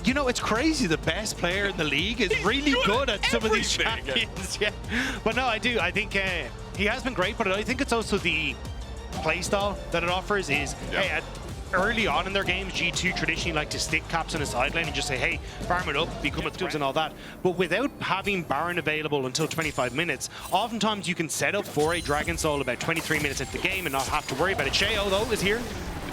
You know, it's crazy. The best player in the league is really good at some of these champions. Yeah. But no, I do. I think he has been great, but I think it's also the playstyle that it offers is, hey, early on in their games, G2 traditionally like to stick caps on the sideline and just say, hey, farm it up, become a tubs and all that. But without having Baron available until 25 minutes, oftentimes you can set up for a Dragon Soul about 23 minutes into the game and not have to worry about it. Shayo, though, is here.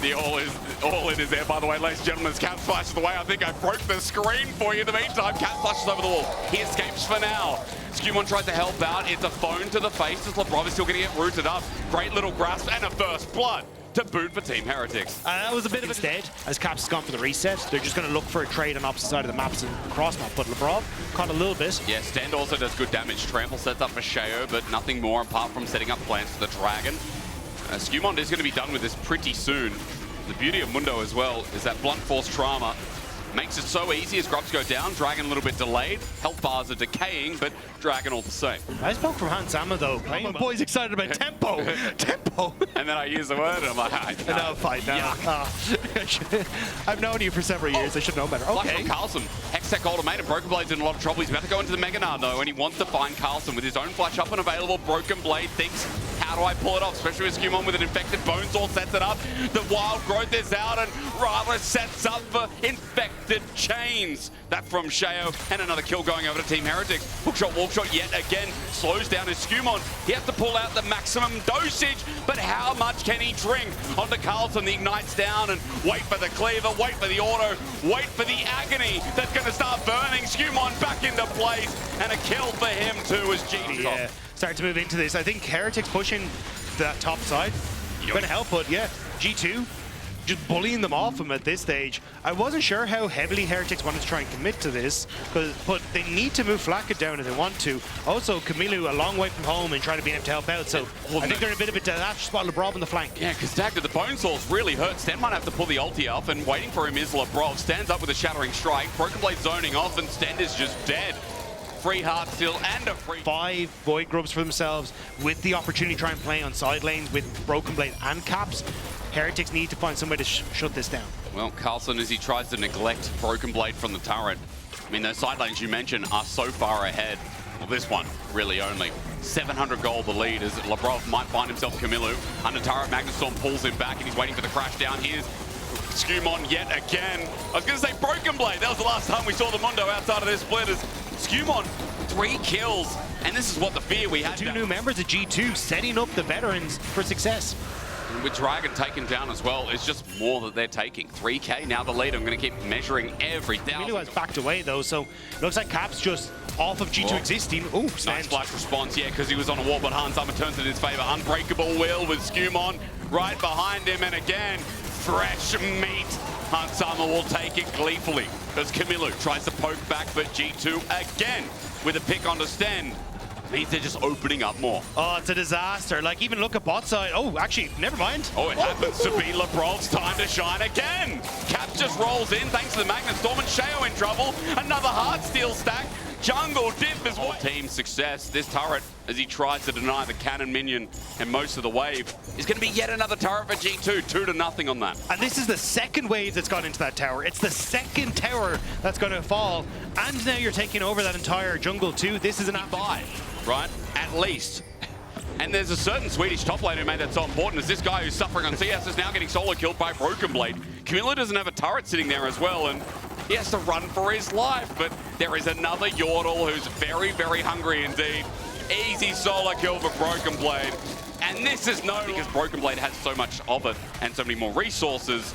The all-in is there, by the way, ladies and gentlemen. As Cap flashes away, I think I broke the screen for you. In the meantime, Cap flashes over the wall. He escapes for now. Skewmon tries to help out. It's a phone to the face as Labrov is still going to get rooted up. Great little grasp and a first blood to boot for Team Heretics. That was a bit of instead, as Caps has gone for the reset. They're just going to look for a trade on opposite side of the maps and cross map, but Labrov caught a little bit. Yeah, Stand also does good damage. Trample sets up for Shayo, but nothing more apart from setting up plans for the Dragon. Skewmon is going to be done with this pretty soon. The beauty of Mundo as well is that blunt force trauma makes it so easy as grubs go down. Dragon a little bit delayed. Health bars are decaying, but Dragon all the same. Nice poke from Hans Sama though. My boy's excited about tempo. Tempo. And then I use the word and I'm like, no, fight now. I've known you for several years. I should know better. Okay. Carlson. Hextech ultimate and Broken Blade's in a lot of trouble. He's about to go into the Mega Nard though, and he wants to find Carlson with his own flash up and available. Broken Blade thinks, how do I pull it off? Especially with Skewmon with an infected bone sword sets it up. The wild growth is out and Radler sets up for infected chains. That from Shayo and another kill going over to Team Heretics. Hookshot, walk shot yet again slows down his Skewmon. He has to pull out the maximum dosage, but how much can he drink? Onto Carlson, the ignites down and wait for the cleaver, wait for the auto, wait for the agony that's going to start burning Skewmon back into place, and a kill for him too as G2. Yeah, start to move into this. I think Heretics pushing that top side. Going to help, but yeah, G2 just bullying them off him at this stage. I wasn't sure how heavily Heretics wanted to try and commit to this, but they need to move Flakka down if they want to. Also, Camilo a long way from home and trying to be able to help out, so I think they're in a bit of a detached spot. Labrov on the flank. Yeah, because Dagda, the bone swords really hurt. Sten might have to pull the ulti off, and waiting for him is Labrov. Stands up with a shattering strike. Broken Blade zoning off, and Sten is just dead. Free heart still and a free 5 Void Grubs for themselves with the opportunity to try and play on side lanes with Broken Blade and Caps. Heretics need to find some way to shut this down. Well, Carlson, as he tries to neglect Broken Blade from the turret. I mean, those side lanes you mentioned are so far ahead. Well, this one, really only. 700 gold the lead as Labrov might find himself Camilo. Under turret, Magnustorm pulls him back and he's waiting for the crash down. Here's Skewmon yet again. I was going to say Broken Blade. That was the last time we saw the Mundo outside of this split. As Skewmon, 3 kills. And this is what the fear we had. 2 new members of G2 setting up the veterans for success. And with Dragon taken down as well, it's just more that they're taking. 3K now the lead. I'm going to keep measuring every thousand. Camilo has backed away though, so it looks like Caps just off of G2 existing. Oh, nice flash response, yeah, because he was on a wall, but Hans Sama turns it in his favor. Unbreakable will with Skewmon right behind him, and again, fresh meat. Hans Sama will take it gleefully as Camilo tries to poke back, but G2 again with a pick on the stand. Means they're just opening up more. Oh, it's a disaster. Like, even look at bot side. Oh, actually, never mind. Oh, it happens to be Labrov's time to shine again. Cap just rolls in thanks to the Magnustorm, and Shayo in trouble. Another Heartsteel stack. Jungle Dip is what team success. This turret, as he tries to deny the cannon minion and most of the wave, is going to be yet another turret for G2. 2-0 on that. And this is the second wave that's gone into that tower. It's the second tower that's going to fall. And now you're taking over that entire jungle too. This is an buy, right? At least. And there's a certain Swedish top lane who made that so important, as this guy who's suffering on CS is now getting solo killed by Broken Blade. Camilo doesn't have a turret sitting there as well, and he has to run for his life, but there is another Yordle who's very, very hungry indeed. Easy solo kill for Broken Blade. And this is no, because Broken Blade has so much of it and so many more resources,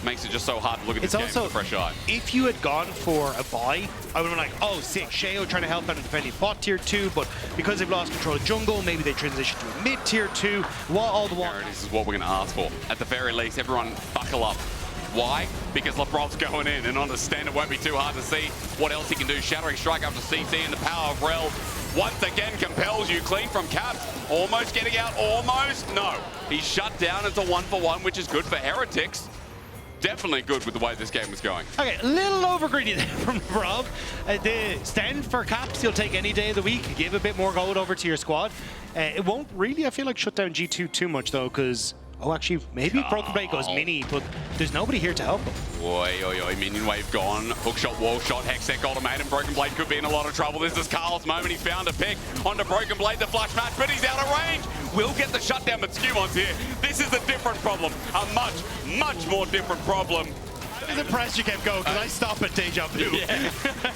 makes it just so hard to look at this game with a fresh eye. If you had gone for a buy, I would have been like, oh, sick, Shayo trying to help out in defending bot tier 2, but because they've lost control of jungle, maybe they transition to a mid tier 2. All the while, this is what we're going to ask for. At the very least, everyone buckle up. Why? Because Labrov's going in, and understand it won't be too hard to see what else he can do. Shattering strike up to CC, and the power of Rel once again compels you. Clean from Caps, almost getting out, almost. No, he's shut down into 1-for-1, which is good for Heretics. Definitely good with the way this game was going. Okay, a little over greedy there from Rob. The stand for Caps, you'll take any day of the week. Give a bit more gold over to your squad. It won't really, I feel like, shut down G2 too much though, because Oh, actually, maybe Broken Blade goes mini, but there's nobody here to help him. Oi, oi, oi, minion wave gone. Hookshot, wall shot, Hextech ultimatum. Broken Blade could be in a lot of trouble. This is Carl's moment. He found a pick onto Broken Blade, the flash match, but he's out of range. Will get the shutdown, but Scumon's here. This is a different problem. A much, much more different problem. I was impressed you kept going, because I stop at Deja Vu. Yeah.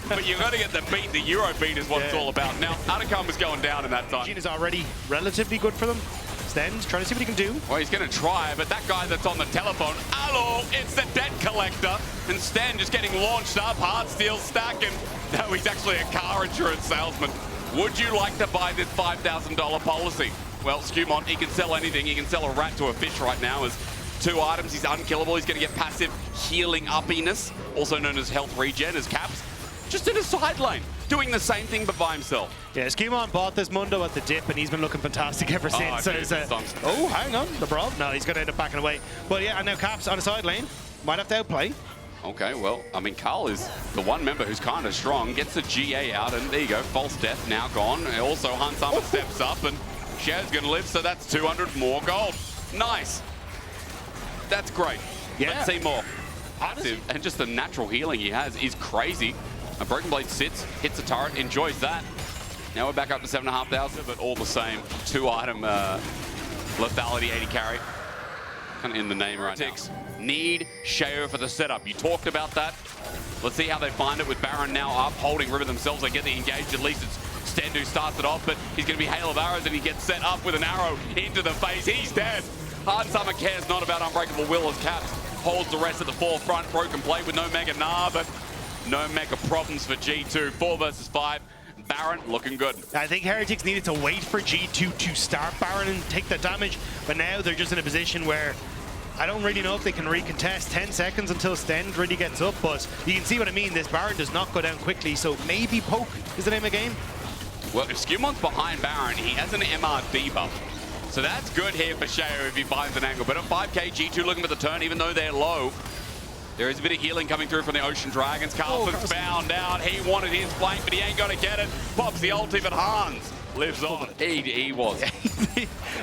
But you've got to get the beat. The Euro beat is what it's all about. Now, Atacam was going down in that time. Gene is already relatively good for them. Sten's trying to see what he can do. Well, he's going to try, but that guy that's on the telephone, hello, it's the debt collector. And Sten just getting launched up, hard steel stacking. No, he's actually a car insurance salesman. Would you like to buy this $5,000 policy? Well, Scumon, he can sell anything. He can sell a rat to a fish right now as 2 items. He's unkillable. He's going to get passive healing uppiness, also known as health regen, as Caps. Just in a side lane, doing the same thing but by himself. Yeah, Scumon bought this Mundo at the dip, and he's been looking fantastic ever since. Oh, hang on, the Brawl. No, he's going to end up backing away. But yeah, and now Caps on the side lane. Might have to outplay. Okay, well, I mean, Carl is the one member who's kind of strong. Gets the GA out, and there you go. False death now gone. Also, Hansama steps up, and Shao's going to live, so that's 200 more gold. Nice. That's great. Yeah. Let's see more. Passive, and just the natural healing he has is crazy. A Broken Blade sits, hits a turret, enjoys that. Now we're back up to 7,500, but all the same. 2-item lethality 80 carry. Kind of in the name right now. Need Shao for the setup. You talked about that. Let's see how they find it with Baron now up, holding River themselves. They get the engaged. At least it's Sten who starts it off, but he's going to be hail of arrows, and he gets set up with an arrow into the face. He's dead. Hard Summer cares not about Unbreakable Will as Caps holds the rest at the forefront. Broken Blade with no Mega Nah, but no mega problems for G2. 4 versus 5. Baron looking good. I think Heretics needed to wait for G2 to start Baron and take the damage, but now they're just in a position where I don't really know if they can recontest. 10 seconds until Sten really gets up, but you can see what I mean. This Baron does not go down quickly, so maybe Poke is the name of the game. Well, if Scumon's behind Baron, he has an MR debuff. So that's good here for Shao if he finds an angle. But at 5k, G2 looking for the turn, even though they're low. There is a bit of healing coming through from the Ocean Dragons. Carlson's found out. He wanted his flank, but he ain't going to get it. Pops the ulti, but Hans lives on. He was.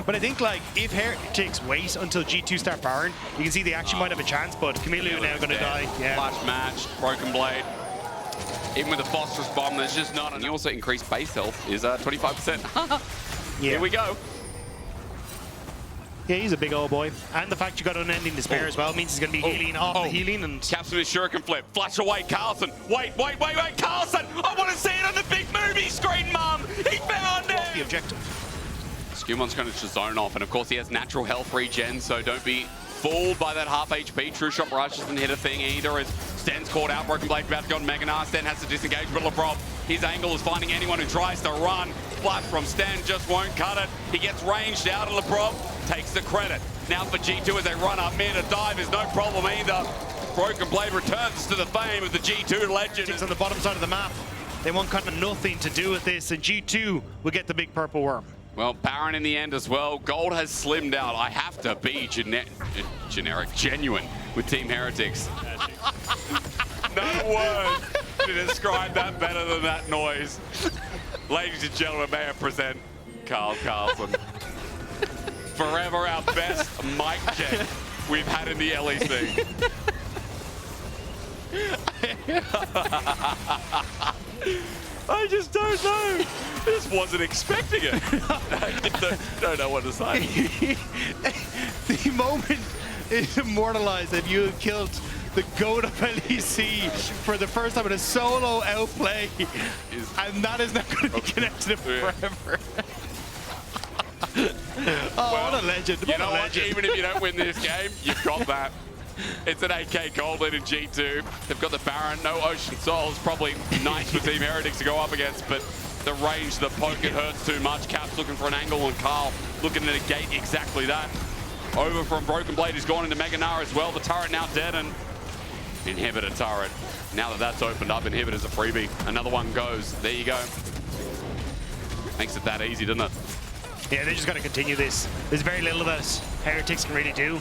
But I think, like, if Heretics wait until G2 start Baron, you can see they actually might have a chance, but Camilo now going to die. Yeah. Flash match, Broken Blade. Even with the Phosphorus Bomb, there's just not. And also increased base health is 25%. Yeah. Here we go. Yeah, he's a big old boy. And the fact you got Unending Despair as well means he's going to be healing off the healing. And Caps with his shuriken flip. Flash away, Carlson. Wait, Carlson! I want to see it on the big movie screen, Mum! He found it! the objective. Scumon's going to zone off, and of course he has natural health regen, so don't be fooled by that half HP. True Shot Rush doesn't hit a thing either, as Sten's caught out. Broken Blade about to go on Mega Nah. Sten has to disengage, but LeBron, his angle is finding anyone who tries to run. Flash from Sten just won't cut it. He gets ranged out, and LeBron takes the credit. Now for G2 as they run up mid, a dive is no problem either. Broken Blade returns to the fame of the G2 legend. It's on the bottom side of the map. They want kind of nothing to do with this, and G2 will get the big purple worm. Well, Baron in the end as well. Gold has slimmed out. I have to be genuine with Team Heretics. No word to describe that better than that noise. Ladies and gentlemen, may I present Carl Carlson. Forever our best mic check we've had in the LEC. I just don't know. Just wasn't expecting it. I don't know what to say. The moment is immortalized that you have killed the GOAT of LEC for the first time in a solo outplay, and that is not going to be connected forever. Oh, well, what a legend. You know what? Even if you don't win this game, you've got that. It's an 8k gold lead in G2. They've got the Baron, no Ocean Souls. Probably nice for Team Heretics to go up against, but the range, the poke, it hurts too much. Caps looking for an angle, and Carl looking to negate exactly that. Over from Broken Blade, who's gone into Mega Nah as well. The turret now dead, and Inhibitor turret. Now that that's opened up, Inhibitor's a freebie. Another one goes. There you go. Makes it that easy, doesn't it? Yeah, they just got to continue this. There's very little that Heretics can really do.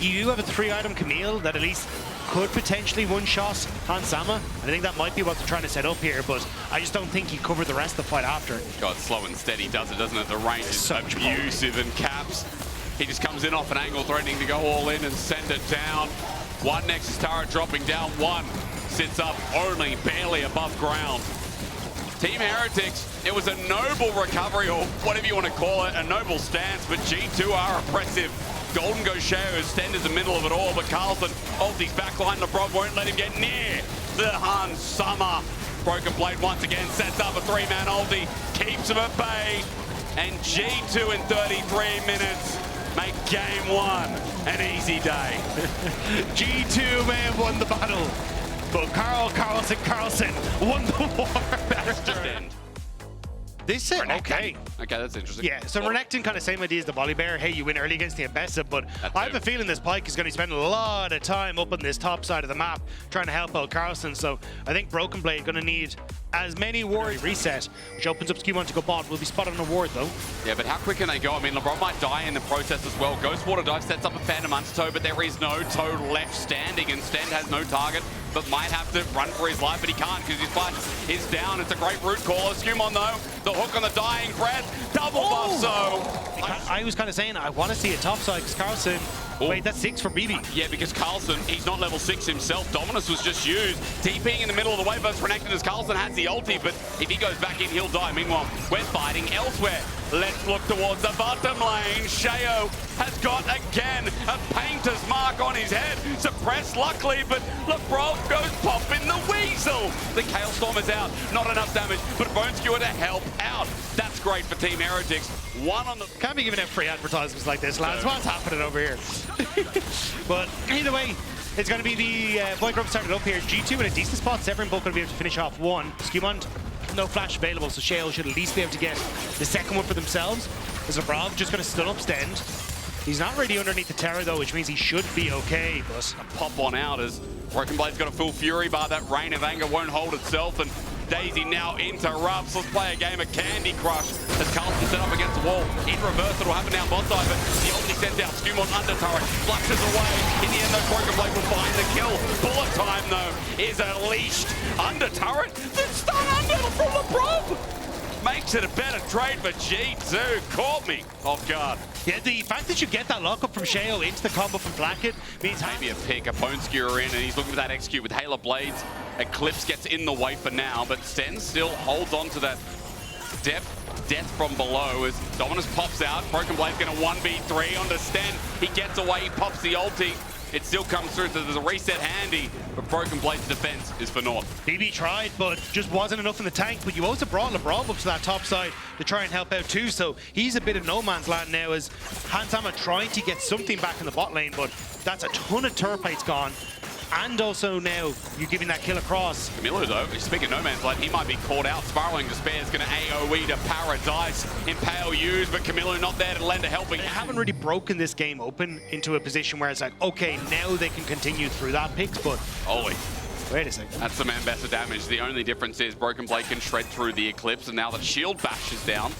You have a 3-item Camille that at least could potentially one-shot Hansama. I think that might be what they're trying to set up here, but I just don't think he covered the rest of the fight after. God, slow and steady does it, doesn't it? The range is abusive, and Caps He just comes in off an angle, threatening to go all in and send it down. One Nexus turret dropping down, one sits up only barely above ground. Team Heretics, it was a noble recovery, or whatever you want to call it, a noble stance, but G2 are oppressive. Golden goes Shao, Stend is the middle of it all, but Carlson ulti's backline, LeBron won't let him get near the Han Summer. Broken Blade once again sets up a 3-man ulti, keeps him at bay, and G2 in 33 minutes make game one an easy day. G2 may have won the battle, but Carlson won the war. This is okay. Okay, that's interesting. Yeah, so Renekton kind of same idea as the Volley Bear. Hey, you win early against the Ambessa, but I have a feeling this Pyke is going to spend a lot of time up on this top side of the map trying to help out Carlson. So I think Broken Blade going to need as many warriors reset, which opens up Schemon to go bot. Will be spotted on a ward though. Yeah, but how quick can they go? I mean, LeBron might die in the process as well. Ghost Water Dive sets up a Phantom Undertow, but there is no Toad left standing, and Stend has no target, but might have to run for his life, but he can't because his flash is down. It's a great root caller. Schemon though, the hook on the dying breath, double buff, so... I was kind of saying, I want to see a top side because Carlson... Wait, that's 6 for BB. Yeah, because Carlson, he's not level 6 himself. Dominus was just used. TPing in the middle of the wave versus Renekton as Carlson has the ulti, but if he goes back in, he'll die. Meanwhile, we're fighting elsewhere. Let's look towards the bottom lane. Shao has got, again, a painter's mark on his head. Suppressed, luckily, but LeBron goes popping the weasel. The Chaos Storm is out. Not enough damage, but Bone Skewer to help out. That's great for Team Heretics. One on the... Can't be giving out free advertisements like this, lads. What's happening over here? But either way, it's going to be the Void Group started up here. G2 in a decent spot. Severin both going to be able to finish off one. Schemon, no flash available, so Shale should at least be able to get the second one for themselves. There's a Brav just going to stun up Stend. He's not really underneath the tower though, which means he should be okay, but... Pop one out as Broken Blade's got a full fury bar. That Rain of Anger won't hold itself, and Daisy now interrupts. Let's play a game of Candy Crush as Carlson set up against the wall. In reverse, it'll happen now bot side, but the ulti sends out. Schemon under turret, flushes away. In the end, though, Broken Blade will find the kill. Bullet time, though, is unleashed. Under turret, the stun under from LeBron makes it a better trade for G2. Caught me off guard. Yeah, the fact that you get that lockup from Shao into the combo from Blackett means... Maybe a pick, a Bone Skewer in, and he's looking for that execute with Halo Blades. Eclipse gets in the way for now, but Sten still holds on to that death from below as Dominus pops out. Broken Blade's going to 1v3 onto Sten. He gets away, he pops the ulti. It still comes through, so there's a reset handy, but Broken Blade's defense is for naught. BB tried, but just wasn't enough in the tank, but you also brought LeBron up to that top side to try and help out too, so he's a bit of no man's land now as Hansama trying to get something back in the bot lane, but that's a ton of turret plates gone. And also now, you're giving that kill across. Camilo, though, speaking of no man's land, he might be caught out. Spiraling Despair is going to AoE to Paradise. Impale used, but Camilo not there to lend a helping. They haven't really broken this game open into a position where it's like, okay, now they can continue through that picks, but... Holy. Wait a second. That's some Ambassador damage. The only difference is Broken Blade can shred through the Eclipse, and now that Shield Bash is down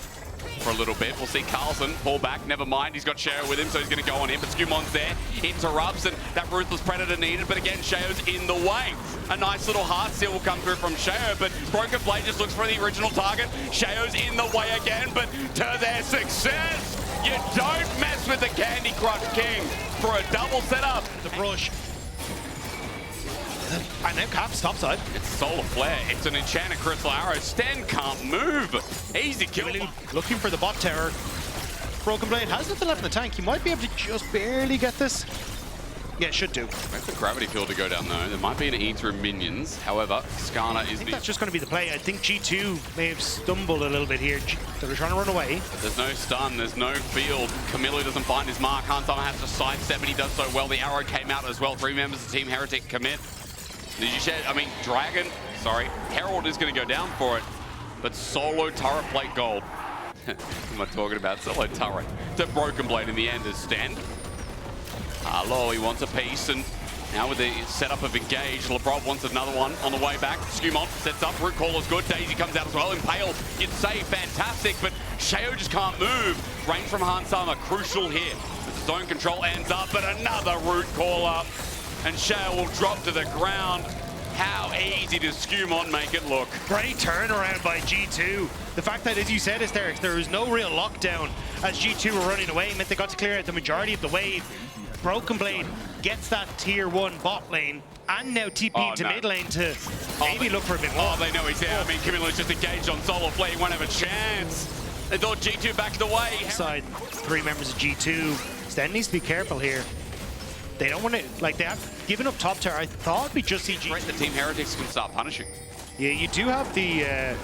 for a little bit. We'll see Carlson pull back. Never mind, he's got Shao with him, so he's going to go on him. But Scumon's there, interrupts, and that Ruthless Predator needed. But again, Shao's in the way. A nice little heart seal will come through from Shao, but Broken Blade just looks for the original target. Shao's in the way again, but to their success, you don't mess with the Candy Crush King for a double setup. The brush. And now Cap's topside. It's Solar Flare. It's an Enchanted Crystal Arrow. Sten can't move. Easy kill. Looking for the bot tower. Broken Blade has nothing left in the tank. He might be able to just barely get this. Yeah, should do. Where's the gravity field to go down though? There might be an E through minions. However, Skarner is... I think that's just going to be the play. I think G2 may have stumbled a little bit here. They're trying to run away. But there's no stun, there's no field. Camilo doesn't find his mark. Hansama has to sidestep, and he does so well. The arrow came out as well. 3 members of Team Heretic commit. Did you say, I mean, Dragon, sorry, Herald is going to go down for it, but solo turret plate gold. What am I talking about? Solo turret to Broken Blade in the end is Sten. He wants a piece, and now with the setup of Engage, LeBron wants another one on the way back. Schemon sets up, Root Caller's good, Daisy comes out as well, Impale, you'd say fantastic, but Shao just can't move. Range from Hansama, crucial here. As the zone control ends up, but another Root Caller. And Shao will drop to the ground. How easy does Skumon make it look? Great turnaround by G2. The fact that, as you said, Asterix, there was no real lockdown as G2 were running away meant they got to clear out the majority of the wave. Broken Blade gets that tier 1 bot lane and now TP to mid lane to maybe look for a bit more. Oh, they know he's there. I mean, Camilo's just engaged on solo play. He won't have a chance. They thought G2 backed away. Side 3 members of G2. Sten needs to be careful here. They don't want to, like, they have given up top tower. I thought we just see G2. The Team Heretics can start punishing. Yeah, you do have the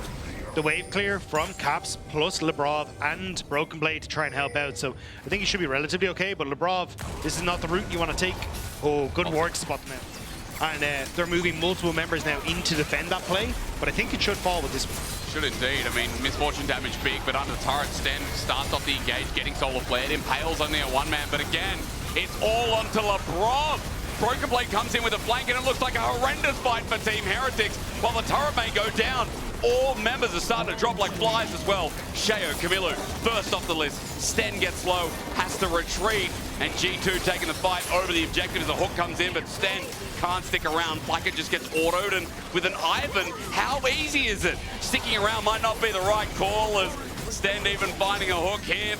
wave clear from Caps plus Lebrov and Broken Blade to try and help out. So I think you should be relatively okay. But Lebrov, this is not the route you want to take. Oh, good work spot now. And they're moving multiple members now in to defend that play. But I think it should fall with this one. Should indeed. I mean, misfortune damage big, but under the turret, Sten starts off the engage, getting solar flared. Impales only a one-man, but again, it's all onto Lebrov. Broken Blade comes in with a flank, and it looks like a horrendous fight for Team Heretics. While the turret may go down, all members are starting to drop like flies as well. Sheo, Camilo, first off the list. Sten gets low, has to retreat, and G2 taking the fight over the objective as the hook comes in, but Sten can't stick around. Blackett just gets autoed, and with an Ivan, how easy is it? Sticking around might not be the right call, as Sten even finding a hook here.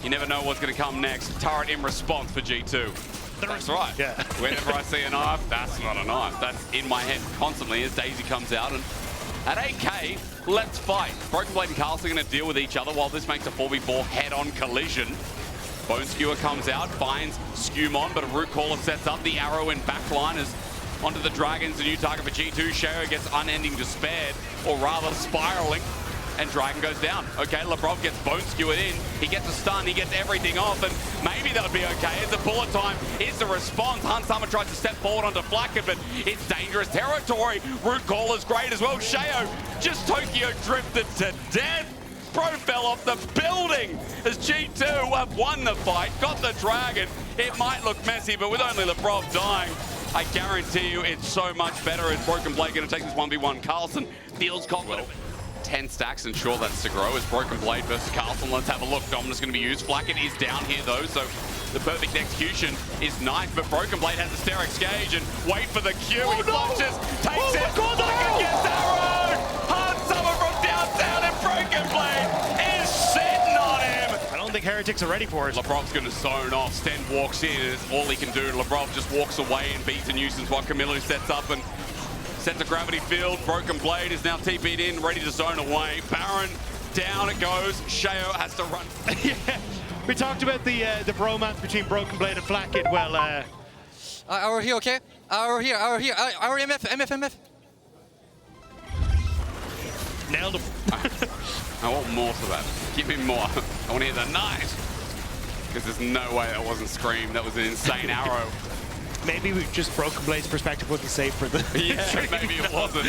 You never know what's going to come next. Turret in response for G2. That's right. Yeah. Whenever I see a knife, that's not a knife. That's in my head constantly as Daisy comes out. And at 8K, let's fight. Broken Blade and Carlson are going to deal with each other while this makes a 4v4 head-on collision. Bone Skewer comes out, finds Skumon, but a Root Caller sets up the arrow in backline as onto the Dragons. A new target for G2. Sheo gets unending despaired, or rather spiraling, and Dragon goes down. Okay, Lebrov gets Bone Skewered in. He gets a stun, he gets everything off, and maybe that'll be okay. It's a bullet time. Is the response. Hansama tries to step forward onto Blackett, but it's dangerous territory. Root Caller's great as well. Sheo just Tokyo drifted to death. Pro fell off the building as G2 have won the fight, got the Dragon. It might look messy, but with only Lebrov dying, I guarantee you it's so much better as Broken Blade going to take this 1v1. Carlson feels confident. 10 stacks, and sure that's to grow as Broken Blade versus Carlson. Let's have a look. Dominus going to be used. Blackett is down here though, so the perfect execution is nice, but Broken Blade has the Sterix gauge and wait for the Q. He flushes, takes it. Blackett gets arrowed. Hard summer from downtown, and Broken Blade is sitting on him. I don't think Heretics are ready for it. Lebrov's going to zone off. Sten walks in, and it's all he can do. Lebrov just walks away and beats a nuisance while Camilo sets up and sets a gravity field. Broken Blade is now TP'd in, ready to zone away. Baron, down it goes. Sheo has to run. Yeah, we talked about the bromance between Broken Blade and Blackett. Well, Our here, okay? Our here, our MF. nailed him. I want more to that. Give me more. I want to hear the night. Because there's no way that wasn't Scream. That was an insane arrow. Maybe we just Broken Blade's perspective wasn't safe for the... Yeah, maybe it wasn't.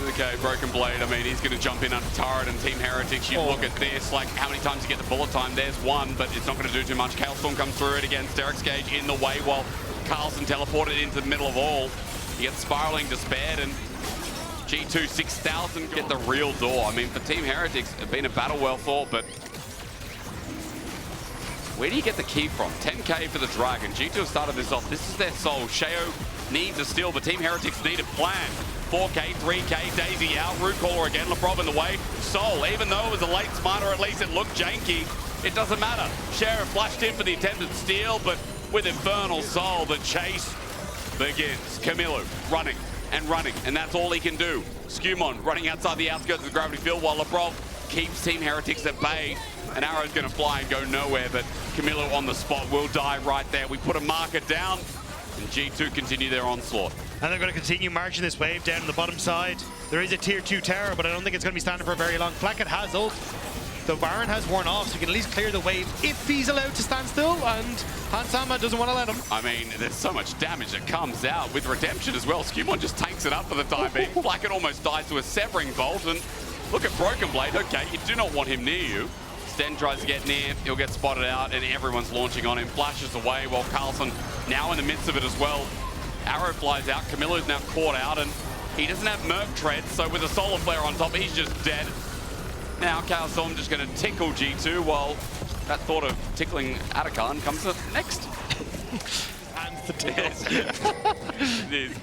Okay, Broken Blade, I mean, he's going to jump in under turret, and Team Heretics, you look at this, like how many times you get the bullet time, there's one, but it's not going to do too much. Kailstorm comes through it again, Sterix Gauge in the way while Carlson teleported into the middle of all. You get Spiraling Despaired, and G2 6000 get the real door. I mean, for Team Heretics, it's been a battle well fought, but where do you get the key from? 10K for the Dragon. G2 have started this off. This is their soul. Sheo needs a steal, but Team Heretics need a plan. 4K, 3K, Daisy out. Root Caller again. Lebrov in the way. Soul, even though it was a late smarter, at least it looked janky. It doesn't matter. Sheo flashed in for the attempted steal, but with Infernal Soul, the chase begins. Camilo running, and that's all he can do. Skumon running outside the outskirts of the gravity field while Lebrov keeps Team Heretics at bay. An arrow's going to fly and go nowhere, but Camilo on the spot will die right there. We put a marker down, and G2 continue their onslaught. And they're going to continue marching this wave down on the bottom side. There is a tier 2 tower, but I don't think it's going to be standing for very long. Blackett has ult. The Baron has worn off, so he can at least clear the wave if he's allowed to stand still, and Hansama doesn't want to let him. I mean, there's so much damage that comes out with Redemption as well. Skumon just takes it up for the time being. Blackett almost dies to a Severing Bolt, and look at Broken Blade. Okay, you do not want him near you. Sten tries to get near, he'll get spotted out, and everyone's launching on him. Flashes away while Carlson now in the midst of it as well. Arrow flies out, Camilo's now caught out, and he doesn't have Merc Treads, so with a Solar Flare on top, he's just dead. Now KazaLoLL just going to tickle G2, while that thought of tickling Atakan comes up next. And the tails.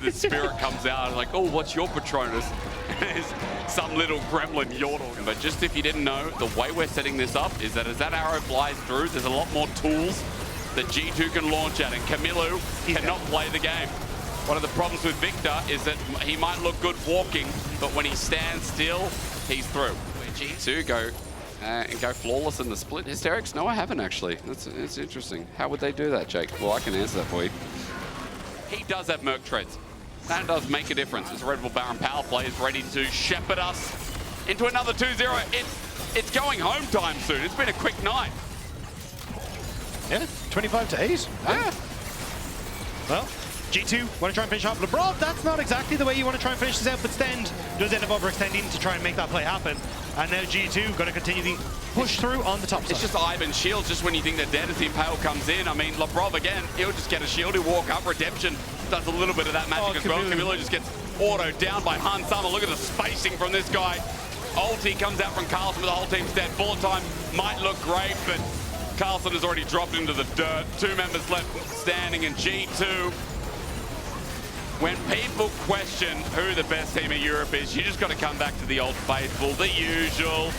The spirit comes out like, oh, what's your Patronus? There's some little gremlin yordle. But just if you didn't know, the way we're setting this up is that as that arrow flies through, there's a lot more tools that G2 can launch at, and Camilo cannot play the game. One of the problems with Victor is that he might look good walking, but when he stands still, he's through. G2 go and go flawless in the split. Hysterics? No, I haven't actually. It's interesting. How would they do that, Jake? Well, I can answer that for you. He does have Merc treads. That does make a difference. As Red Bull Baron power play is ready to shepherd us into another 2-0. It's going home time soon. It's been a quick night. Yeah, 25 to 8. Yeah. Well, G2 want to try and finish off LeBron. That's not exactly the way you want to try and finish this out, but Stend does end up overextending to try and make that play happen. And now G2 going to continue the push through on the top side. It's just Ivan shield just when you think they're dead as the Impale comes in. I mean, LeBron again, he'll just get a shield, he'll walk up. Redemption does a little bit of that magic as well. Camilo just gets autoed down by Han Sama. Look at the spacing from this guy. Ulti comes out from Carlson with the whole team's dead. Bullet time might look great, but Carlson has already dropped into the dirt. 2 members left standing in G2. When people question who the best team in Europe is, you just got to come back to the old faithful, the usual.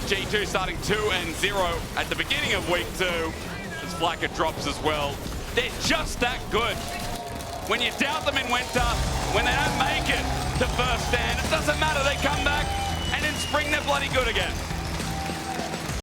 G2 starting 2-0 at the beginning of week 2. As Flacker drops as well. They're just that good. When you doubt them in winter, when they don't make it to first stand, it doesn't matter, they come back, and in spring they're bloody good again.